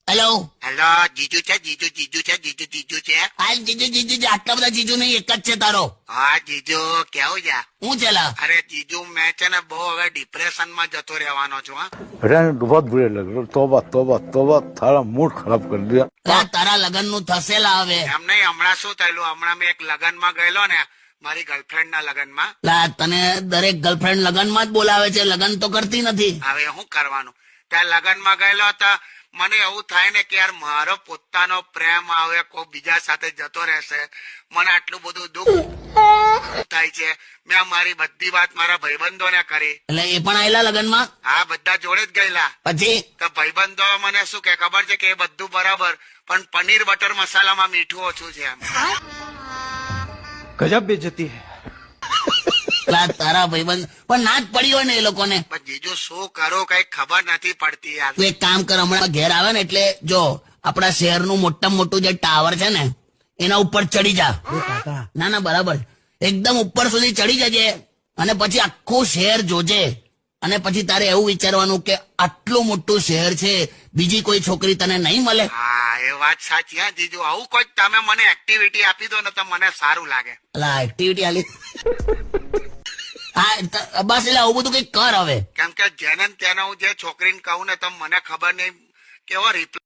Hello. Hello, જીજુ છે જીજુ જીજુ છે જીજુ જીજુ છે. હાલ જીજુ જીજુ જી, આટલા બધા જીજુ નહીં, એક જ છે તારો. હા જીજુ, કેવું છે? હું છેલા? અરે જીજુ, મેં છે ને બહુ હવે ડિપ્રેશન માં જતો રહેવાનો છું. હા, बेटा बहुत बुरे लग रहे हो। तौबा तौबा तौबा, थारा मूड खराब कर दिया। તારા લગ્ન નું થશેલા હવે. એમ નહીં, હમણાં શું થયેલું, હમણાં મેં એક લગ્નમાં ગયેલો ને, મારી ગર્લફ્રેન્ડ ના લગ્નમાં. લા, તને દરેક ગર્લફ્રેન્ડ લગ્નમાં જ બોલાવે છે, લગ્ન તો કરતી નથી. હવે શું કરવાનું? ત્યાં લગ્નમાં ગયેલો હતા, મને એવું થાય ને કે યાર મારો પોતાનો પ્રેમ આવે કોઈ બીજા સાથે જતો રહેશે, મને આટલું બધું દુઃખ થાય છે. મેં મારી બધી વાત મારા ભાઈબંધોને કરી. એટલે એ પણ આયેલા લગ્નમાં? હા, બધા જોડે જ ગયેલા. પછી તો ભાઈબંધો મને શું કે ખબર છે કે એ બધું બરાબર, પણ પનીર બટર મસાલામાં મીઠું ઓછું છે એમ. गजब बेइज्जती है। લા, તારા ભાઈબંધ પણ ના જ પડી હોય ને એ લોકોને. પણ જીજુ શું કરું કઈ ખબર નથી પડતી યાર. તું એક કામ કર, હમણાં ઘેર આવે ને એટલે જો આપણા શહેરનું મોટામાં મોટું જે ટાવર છે ને એના ઉપર ચડી જા. ના ના, બરાબર, એકદમ ઉપર સુધી ચડી જજે અને પછી આખું શહેર જોજે. અને પછી તારે એવું વિચારવાનું કે આટલું મોટું શહેર છે, બીજી કોઈ છોકરી તને નહીં મળે. હા, એ વાત સાચી. હા જીજુ, આવું કોઈ તમે મને એક્ટિવિટી આપી દો ને તો મને સારું લાગે. અલા, એક્ટિવિટી આલી. હા, બસ એટલે આવું બધું કઈ કર હવે. કેમ કે જેને તેને હું જે છોકરીને કહું ને તો મને ખબર નહીં કેવો રિપ્લાય